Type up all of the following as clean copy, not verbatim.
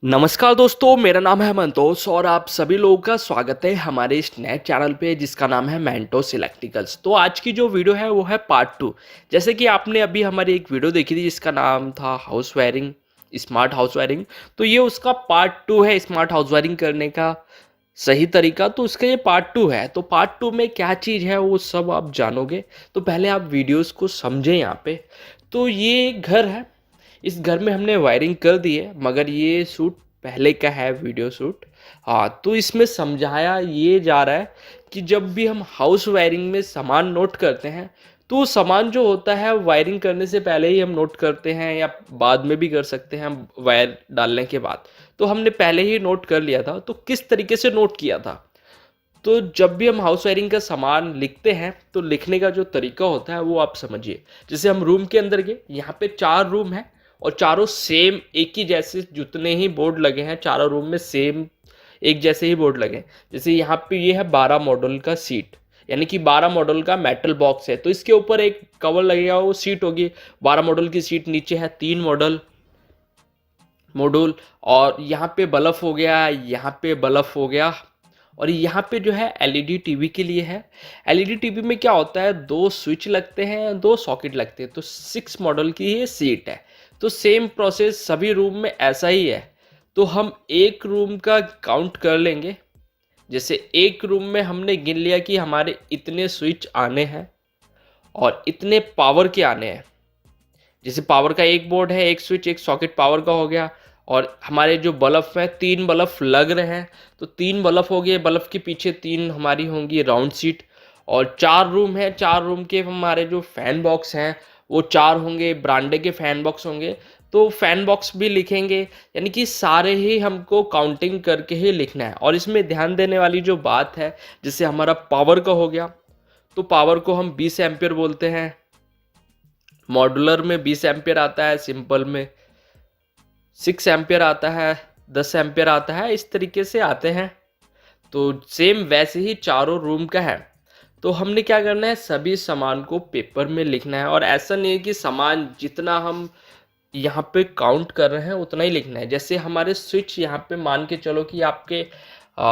नमस्कार दोस्तों, मेरा नाम है मंतोष और आप सभी लोगों का स्वागत है हमारे इस नए चैनल पे जिसका नाम है मेंटोस इलेक्ट्रिकल्स। तो आज की जो वीडियो है वो है पार्ट 2। जैसे कि आपने अभी हमारी एक वीडियो देखी थी जिसका नाम था house wiring, smart house wiring. तो ये उसका पार्ट 2 है, स्मार्ट हाउस वायरिंग करने का सही तरीका। तो उसका ये पार्ट 2 है। तो पार्ट 2 में क्या चीज़ है वो सब आप जानोगे। तो पहले आप वीडियोस को समझें यहाँ पे। तो ये घर है, इस घर में हमने वायरिंग कर दी है, मगर ये शूट पहले का है, वीडियो शूट। हाँ, तो इसमें समझाया ये जा रहा है कि जब भी हम हाउस वायरिंग में सामान नोट करते हैं तो सामान जो होता है वायरिंग करने से पहले ही हम नोट करते हैं या बाद में भी कर सकते हैं हम वायर डालने के बाद। तो हमने पहले ही नोट कर लिया था। तो किस तरीके से नोट किया था? तो जब भी हम हाउस वायरिंग का सामान लिखते हैं तो लिखने का जो तरीका होता है वो आप समझिए। जैसे हम रूम के अंदर गए, यहाँ पे 4 रूम है और चारों सेम एक ही जैसे जितने ही बोर्ड लगे हैं चारों रूम में सेम एक जैसे ही बोर्ड लगे हैं। जैसे यहाँ पे ये है 12 मॉडल का सीट, यानी कि 12 मॉडल का मेटल बॉक्स है। तो इसके ऊपर एक कवर लगेगा, वो सीट होगी। 12 मॉडल की सीट, नीचे है 3 मॉड्यूल। और यहाँ पे बल्ब हो गया, यहाँ पे बल्ब हो गया। और यहाँ पे जो है एलईडी टीवी के लिए है। एलईडी टीवी में क्या होता है, 2 स्विच लगते हैं, 2 सॉकेट लगते हैं। तो 6 मॉडल की ये सीट है। तो सेम प्रोसेस सभी रूम में ऐसा ही है। तो हम एक रूम का काउंट कर लेंगे। जैसे एक रूम में हमने गिन लिया कि हमारे इतने स्विच आने हैं और इतने पावर के आने हैं। जैसे पावर का एक बोर्ड है, एक स्विच एक सॉकेट पावर का हो गया। और हमारे जो बल्ब हैं, 3 बल्ब लग रहे हैं। तो 3 बल्ब हो गए, बल्ब के पीछे 3 हमारी होंगी राउंड सीट। और 4 रूम है, 4 रूम के हमारे जो फैन बॉक्स हैं वो 4 होंगे, ब्रांडे के फैन बॉक्स होंगे। तो फैन बॉक्स भी लिखेंगे, यानी कि सारे ही हमको काउंटिंग करके ही लिखना है। और इसमें ध्यान देने वाली जो बात है, जैसे हमारा पावर का हो गया तो पावर को हम 20 एम्पियर बोलते हैं। मॉड्यूलर में 20 एम्पियर आता है, सिंपल में 6 एम्पियर आता है, 10 एम्पियर आता है, इस तरीके से आते हैं। तो सेम वैसे ही चारों रूम का है। तो हमने क्या करना है, सभी सामान को पेपर में लिखना है। और ऐसा नहीं है कि सामान जितना हम यहाँ पे काउंट कर रहे हैं उतना ही लिखना है। जैसे हमारे स्विच यहाँ पे मान के चलो कि आपके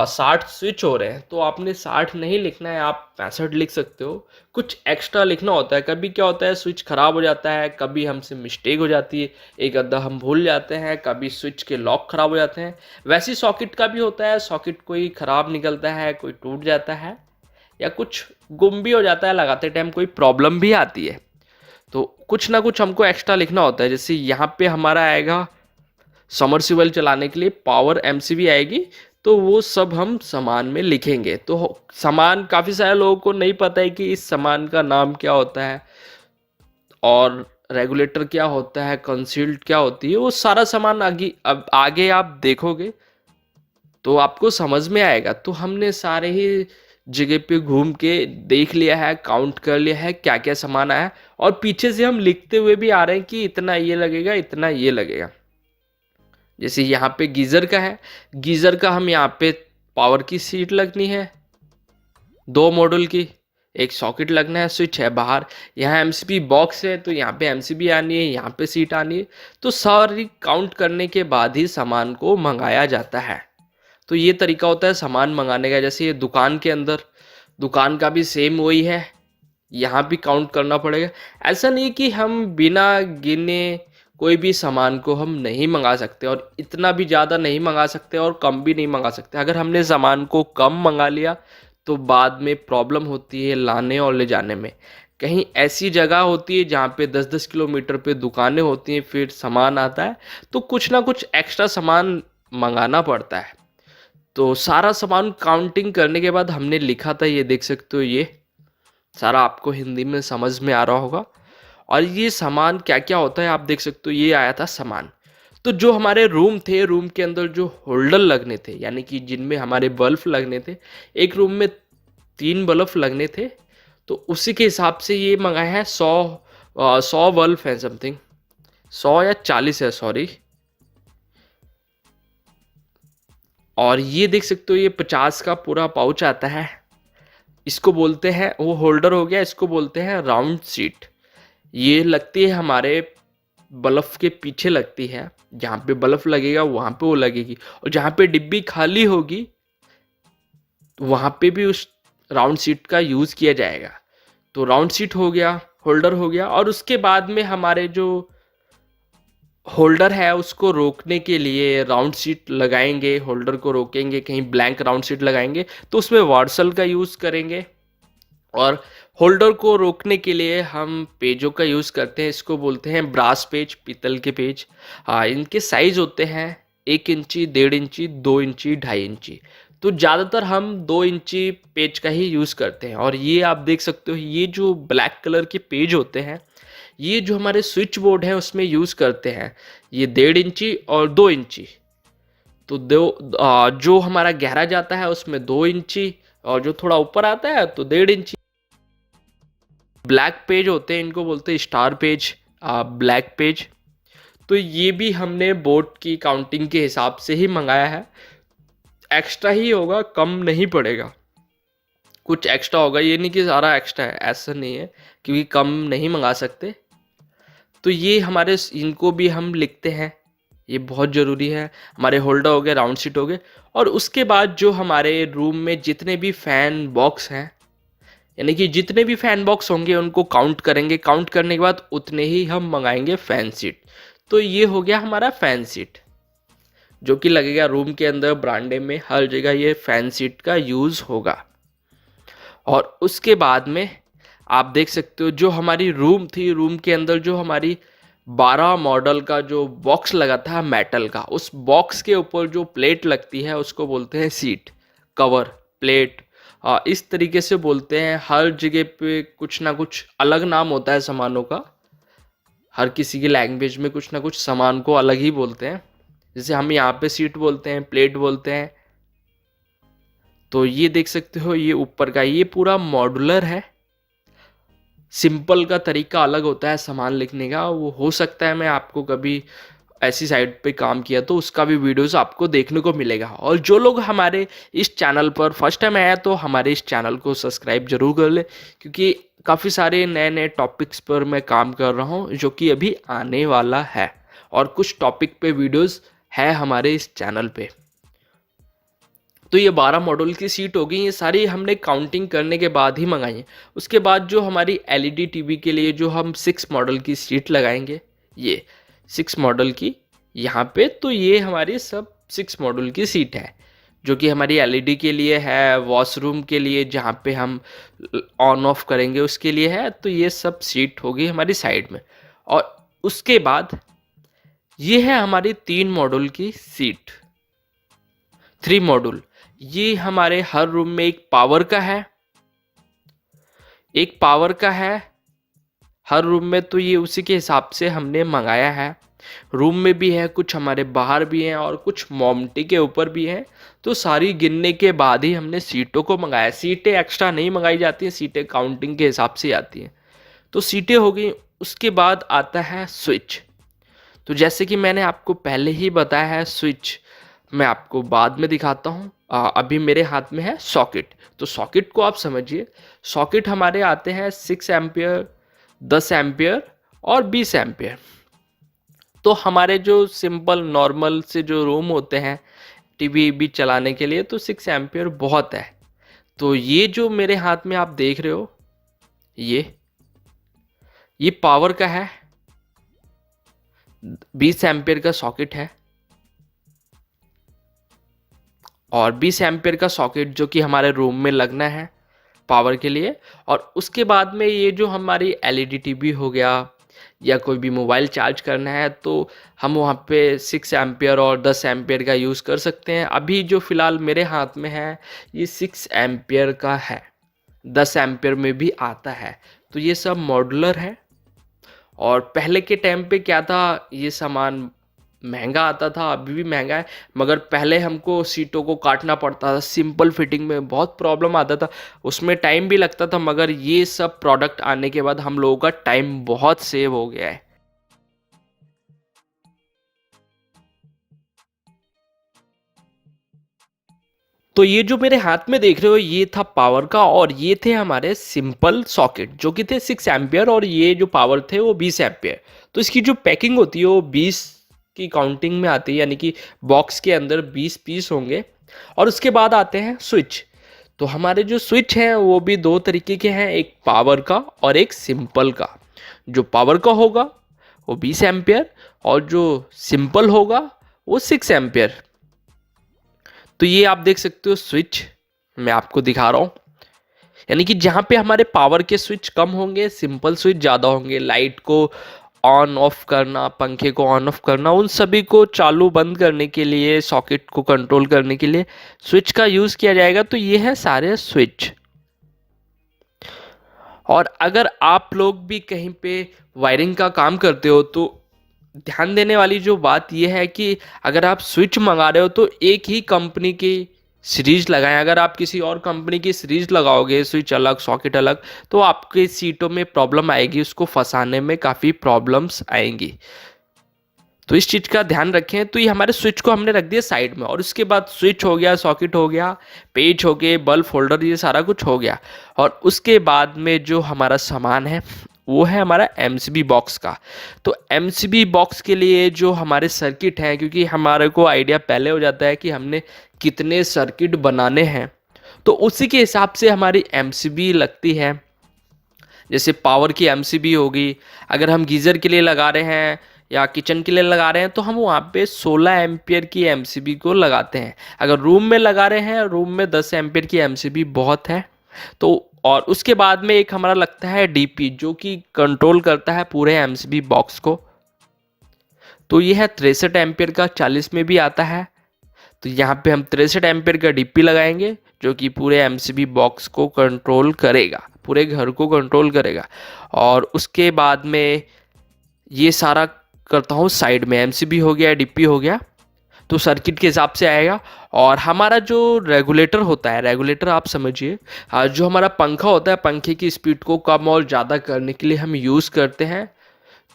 60 स्विच हो रहे हैं, तो आपने 60 नहीं लिखना है, आप 65 लिख सकते हो। कुछ एक्स्ट्रा लिखना होता है। कभी क्या होता है, स्विच खराब हो जाता है, कभी हमसे मिस्टेक हो जाती है, एक अद्धा हम भूल जाते हैं, कभी स्विच के लॉक खराब हो जाते हैं। वैसे सॉकेट का भी होता है, सॉकेट कोई खराब निकलता है, कोई टूट जाता है, या कुछ गुम भी हो जाता है, लगाते टाइम कोई प्रॉब्लम भी आती है। तो कुछ ना कुछ हमको एक्स्ट्रा लिखना होता है। जैसे यहाँ पे हमारा आएगा समरसिबल चलाने के लिए पावर एमसीबी आएगी। तो वो सब हम सामान में लिखेंगे। तो सामान काफ़ी सारे लोगों को नहीं पता है कि इस सामान का नाम क्या होता है और रेगुलेटर क्या होता है, कंसील्ड क्या होती है। वो सारा सामान आगे अब आगे आप देखोगे तो आपको समझ में आएगा। तो हमने सारे ही जगह पे घूम के देख लिया है, काउंट कर लिया है क्या क्या सामान आया है। और पीछे से हम लिखते हुए भी आ रहे हैं कि इतना ये लगेगा, इतना ये लगेगा। जैसे यहाँ पे गीज़र का है, गीज़र का हम यहाँ पे पावर की सीट लगनी है, 2 मॉड्यूल की, एक सॉकेट लगना है, स्विच है बाहर। यहाँ एमसीबी बॉक्स है तो यहाँ पे एमसीबी आनी है, यहाँ पे सीट आनी है। तो सारी काउंट करने के बाद ही सामान को मंगाया जाता है। तो ये तरीका होता है सामान मंगाने का। जैसे ये दुकान के अंदर, दुकान का भी सेम वही है, यहाँ भी काउंट करना पड़ेगा। ऐसा नहीं कि हम बिना गिने कोई भी सामान को हम नहीं मंगा सकते, और इतना भी ज़्यादा नहीं मंगा सकते और कम भी नहीं मंगा सकते। अगर हमने सामान को कम मंगा लिया तो बाद में प्रॉब्लम होती है लाने और ले जाने में। कहीं ऐसी जगह होती है जहाँ पे 10-10 किलोमीटर पे दुकानें होती हैं, फिर सामान आता है तो कुछ ना कुछ एक्स्ट्रा सामान मंगाना पड़ता है। तो सारा सामान काउंटिंग करने के बाद हमने लिखा था, ये देख सकते हो, ये सारा आपको हिंदी में समझ में आ रहा होगा। और ये सामान क्या क्या होता है आप देख सकते हो, ये आया था सामान। तो जो हमारे रूम थे, रूम के अंदर जो होल्डर लगने थे, यानी कि जिनमें हमारे बल्ब लगने थे, एक रूम में 3 बल्ब लगने थे। तो उसी के हिसाब से ये मंगाया है। 100 बल्ब है, समथिंग 100 या 40 है, सॉरी। और ये देख सकते हो, ये 50 का पूरा पाउच आता है। इसको बोलते हैं, वो होल्डर हो गया, इसको बोलते हैं राउंड सीट। ये लगती है हमारे बल्ब के पीछे लगती है, जहाँ पे बल्ब लगेगा वहाँ पे वो लगेगी, और जहाँ पे डिब्बी खाली होगी वहाँ पे भी उस राउंड सीट का यूज़ किया जाएगा। तो राउंड सीट हो गया, होल्डर हो गया, और उसके बाद में हमारे जो होल्डर है उसको रोकने के लिए राउंड सीट लगाएंगे, होल्डर को रोकेंगे, कहीं ब्लैंक राउंड सीट लगाएंगे तो उसमें वार्सल का यूज़ करेंगे। और होल्डर को रोकने के लिए हम पेजों का यूज़ करते हैं, इसको बोलते हैं ब्रास पेज, पीतल के पेज। हाँ, इनके साइज होते हैं 1 इंची, 1.5 इंची, 2 इंची, 2.5 इंची। तो ज़्यादातर हम 2 इंची पेज का ही यूज़ करते हैं। और ये आप देख सकते हो, ये जो ब्लैक कलर के पेज होते हैं ये जो हमारे स्विच बोर्ड है उसमें यूज़ करते हैं, ये 1.5 इंची और 2 इंची। तो जो हमारा गहरा जाता है उसमें 2 इंची, और जो थोड़ा ऊपर आता है तो 1.5 इंची। ब्लैक पेज होते हैं, इनको बोलते हैं स्टार पेज, ब्लैक पेज। तो ये भी हमने बोर्ड की काउंटिंग के हिसाब से ही मंगाया है, एक्स्ट्रा ही होगा, कम नहीं पड़ेगा। कुछ एक्स्ट्रा होगा, ये नहीं कि सारा एक्स्ट्रा है, ऐसा नहीं है, क्योंकि कम नहीं मंगा सकते। तो ये हमारे इनको भी हम लिखते हैं, ये बहुत ज़रूरी है। हमारे होल्डर हो गए, राउंड सीट हो गए, और उसके बाद जो हमारे रूम में जितने भी फ़ैन बॉक्स हैं, यानी कि जितने भी फ़ैन बॉक्स होंगे उनको काउंट करेंगे, काउंट करने के बाद उतने ही हम मंगाएंगे फ़ैन सीट। तो ये हो गया हमारा फ़ैन सीट, जो कि लगेगा रूम के अंदर, बरामदे में, हर जगह ये फ़ैन सीट का यूज़ होगा। और उसके बाद में आप देख सकते हो जो हमारी रूम थी, रूम के अंदर जो हमारी 12 मॉडल का जो बॉक्स लगा था मेटल का, उस बॉक्स के ऊपर जो प्लेट लगती है उसको बोलते हैं सीट कवर, प्लेट, इस तरीके से बोलते हैं। हर जगह पे कुछ ना कुछ अलग नाम होता है सामानों का, हर किसी की लैंग्वेज में कुछ ना कुछ सामान को अलग ही बोलते हैं। जैसे हम यहाँ पे सीट बोलते हैं, प्लेट बोलते हैं। तो ये देख सकते हो, ये ऊपर का ये पूरा मॉड्यूलर है। सिंपल का तरीका अलग होता है सामान लिखने का, वो हो सकता है मैं आपको कभी ऐसी साइट पे काम किया तो उसका भी वीडियोस आपको देखने को मिलेगा। और जो लोग हमारे इस चैनल पर फर्स्ट टाइम आया तो हमारे इस चैनल को सब्सक्राइब जरूर कर ले, क्योंकि काफ़ी सारे नए नए टॉपिक्स पर मैं काम कर रहा हूँ जो कि अभी आने वाला है, और कुछ टॉपिक पे वीडियोस है हमारे इस चैनल पे। तो ये 12 मॉडल की सीट हो गई, ये सारी हमने काउंटिंग करने के बाद ही मंगाई है। उसके बाद जो हमारी एलईडी टीवी के लिए जो हम 6 मॉडल की सीट लगाएंगे, ये 6 मॉडल की यहाँ पे, तो ये हमारी सब 6 मॉडल की सीट है, जो कि हमारी एलईडी के लिए है, वॉशरूम के लिए जहाँ पे हम ऑन ऑफ करेंगे उसके लिए है। तो ये सब सीट होगी हमारी साइड में। और उसके बाद ये है हमारी 3 मॉडल की सीट, 3 मॉड्यूल। ये हमारे हर रूम में एक पावर का है, एक पावर का है हर रूम में, तो ये उसी के हिसाब से हमने मंगाया है। रूम में भी है, कुछ हमारे बाहर भी हैं, और कुछ मोमटी के ऊपर भी हैं। तो सारी गिनने के बाद ही हमने सीटों को मंगाया। सीटें एक्स्ट्रा नहीं मंगाई जाती हैं, सीटें काउंटिंग के हिसाब से आती हैं। तो सीटें हो गई, उसके बाद आता है स्विच। तो जैसे कि मैंने आपको पहले ही बताया है, स्विच मैं आपको बाद में दिखाता हूँ। अभी मेरे हाथ में है सॉकेट। तो सॉकेट को आप समझिए, सॉकेट हमारे आते हैं 6 एम्पियर, 10 एम्पियर और 20 एम्पियर। तो हमारे जो सिंपल नॉर्मल से जो रूम होते हैं टीवी भी चलाने के लिए, तो 6 एम्पियर बहुत है। तो ये जो मेरे हाथ में आप देख रहे हो, ये पावर का है, 20 एम्पियर का सॉकेट है। और 20 एम्पियर का सॉकेट जो कि हमारे रूम में लगना है पावर के लिए। और उसके बाद में ये जो हमारी एलईडी टीवी हो गया, या कोई भी मोबाइल चार्ज करना है, तो हम वहाँ पे 6 एम्पियर और 10 एम्पियर का यूज़ कर सकते हैं। अभी जो फ़िलहाल मेरे हाथ में है ये 6 एम्पियर का है, 10 एम्पियर में भी आता है। तो ये सब मॉड्यूलर है। और पहले के टाइम पे क्या था, ये सामान महंगा आता था, अभी भी महंगा है, मगर पहले हमको सीटों को काटना पड़ता था, सिंपल फिटिंग में बहुत प्रॉब्लम आता था, उसमें टाइम भी लगता था। मगर ये सब प्रोडक्ट आने के बाद हम लोगों का टाइम बहुत सेव हो गया है। तो ये जो मेरे हाथ में देख रहे हो ये था पावर का, और ये थे हमारे सिंपल सॉकेट जो कि थे 6 एम्पियर, और ये जो पावर थे वो 20 एम्पियर। तो इसकी जो पैकिंग होती है वो 20 की काउंटिंग में आती है, यानी कि बॉक्स के अंदर 20 पीस होंगे। और उसके बाद आते हैं स्विच। तो हमारे जो स्विच हैं वो भी दो तरीके के हैं, एक पावर का और एक सिंपल का। जो पावर का होगा वो 20 एम्पियर और जो सिंपल होगा वो 6 एम्पियर। तो ये आप देख सकते हो स्विच, मैं आपको दिखा रहा हूँ। यानी कि जहाँ पे हमारे पावर के स्विच कम होंगे, सिंपल स्विच ज़्यादा होंगे। लाइट को ऑन ऑफ करना, पंखे को ऑन ऑफ करना, उन सभी को चालू बंद करने के लिए, सॉकेट को कंट्रोल करने के लिए स्विच का यूज़ किया जाएगा। तो ये है सारे स्विच। और अगर आप लोग भी कहीं पे वायरिंग का काम करते हो तो ध्यान देने वाली जो बात यह है कि अगर आप स्विच मंगा रहे हो तो एक ही कंपनी की सीरीज लगाएं। अगर आप किसी और कंपनी की सीरीज लगाओगे, स्विच अलग सॉकेट अलग, तो आपके सीटों में प्रॉब्लम आएगी, उसको फंसाने में काफ़ी प्रॉब्लम्स आएंगी। तो इस चीज़ का ध्यान रखें। तो ये हमारे स्विच को हमने रख दिया साइड में, और उसके बाद स्विच हो गया, सॉकेट हो गया, पेज हो गए, बल्ब होल्डर, ये सारा कुछ हो गया। और उसके बाद में जो हमारा सामान है वो है हमारा एमसीबी बॉक्स का। तो एमसीबी बॉक्स के लिए जो हमारे सर्किट हैं, क्योंकि हमारे को आइडिया पहले हो जाता है कि हमने कितने सर्किट बनाने हैं, तो उसी के हिसाब से हमारी एमसीबी लगती है। जैसे पावर की एमसीबी होगी, अगर हम गीज़र के लिए लगा रहे हैं या किचन के लिए लगा रहे हैं तो हम वहाँ पे 16 एम्पियर की एमसीबी को लगाते हैं। अगर रूम में लगा रहे हैं, रूम में 10 एम्पियर की एमसीबी बहुत है। तो और उसके बाद में एक हमारा लगता है डीपी, जो कि कंट्रोल करता है पूरे एमसीबी बॉक्स को। तो ये है 63 एम्पियर का, 40 में भी आता है। तो यहाँ पे हम 63 एम्पियर का डीपी लगाएंगे जो कि पूरे एमसीबी बॉक्स को कंट्रोल करेगा, पूरे घर को कंट्रोल करेगा। और उसके बाद में ये सारा करता हूँ साइड में, एमसीबी हो गया, डीपी हो गया, तो सर्किट के हिसाब से आएगा। और हमारा जो रेगुलेटर होता है, रेगुलेटर आप समझिए, जो हमारा पंखा होता है, पंखे की स्पीड को कम और ज़्यादा करने के लिए हम यूज़ करते हैं।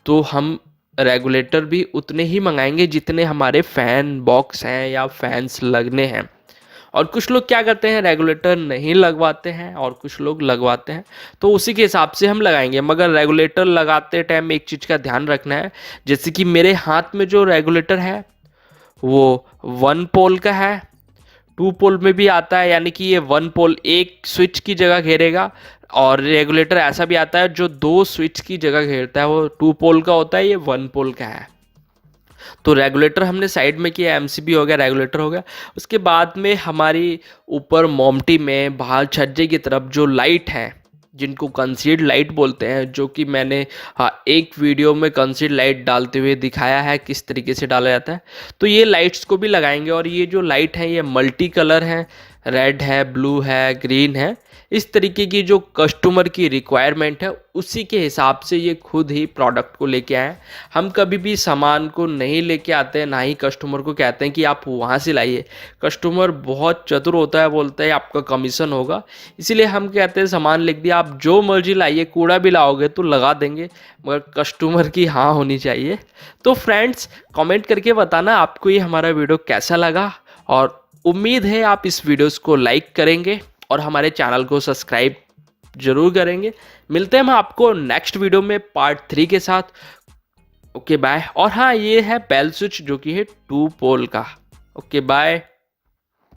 तो हम रेगुलेटर भी उतने ही मंगाएंगे जितने हमारे फ़ैन बॉक्स हैं या फैंस लगने हैं। और कुछ लोग क्या करते हैं, रेगुलेटर नहीं लगवाते हैं और कुछ लोग लगवाते हैं, तो उसी के हिसाब से हम लगाएंगे। मगर रेगुलेटर लगाते टाइम एक चीज़ का ध्यान रखना है, जैसे कि मेरे हाथ में जो रेगुलेटर है वो 1 पोल का है, 2 पोल में भी आता है, यानी कि ये 1 पोल एक स्विच की जगह घेरेगा। और रेगुलेटर ऐसा भी आता है जो 2 स्विच की जगह घेरता है, वो 2 पोल का होता है, ये 1 पोल का है। तो रेगुलेटर हमने साइड में किया, एमसीबी हो गया, रेगुलेटर हो गया। उसके बाद में हमारी ऊपर मोमटी में बाहर छज्जे की तरफ जो लाइट है, जिनको कंसील्ड लाइट बोलते हैं, जो कि मैंने एक वीडियो में कंसील्ड लाइट डालते हुए दिखाया है किस तरीके से डाला जाता है। तो ये लाइट्स को भी लगाएंगे। और ये जो लाइट है ये मल्टी कलर है, रेड है, ब्लू है, ग्रीन है। इस तरीके की जो कस्टमर की रिक्वायरमेंट है उसी के हिसाब से ये खुद ही प्रोडक्ट को लेके आए। हम कभी भी सामान को नहीं लेके आते हैं, ना ही कस्टमर को कहते हैं कि आप वहाँ से लाइए। कस्टमर बहुत चतुर होता है, बोलता है आपका कमीशन होगा, इसीलिए हम कहते हैं सामान लिख दिया, आप जो मर्जी लाइए, कूड़ा भी लाओगे तो लगा देंगे, मगर कस्टमर की हाँ होनी चाहिए। तो फ्रेंड्स, कमेंट करके बताना आपको ये हमारा वीडियो कैसा लगा, और उम्मीद है आप इस वीडियोस को लाइक करेंगे और हमारे चैनल को सब्सक्राइब जरूर करेंगे। मिलते हैं हम आपको नेक्स्ट वीडियो में पार्ट 3 के साथ। Okay bye. और हाँ, ये है बेल स्विच जो कि है 2 पोल का। Okay bye.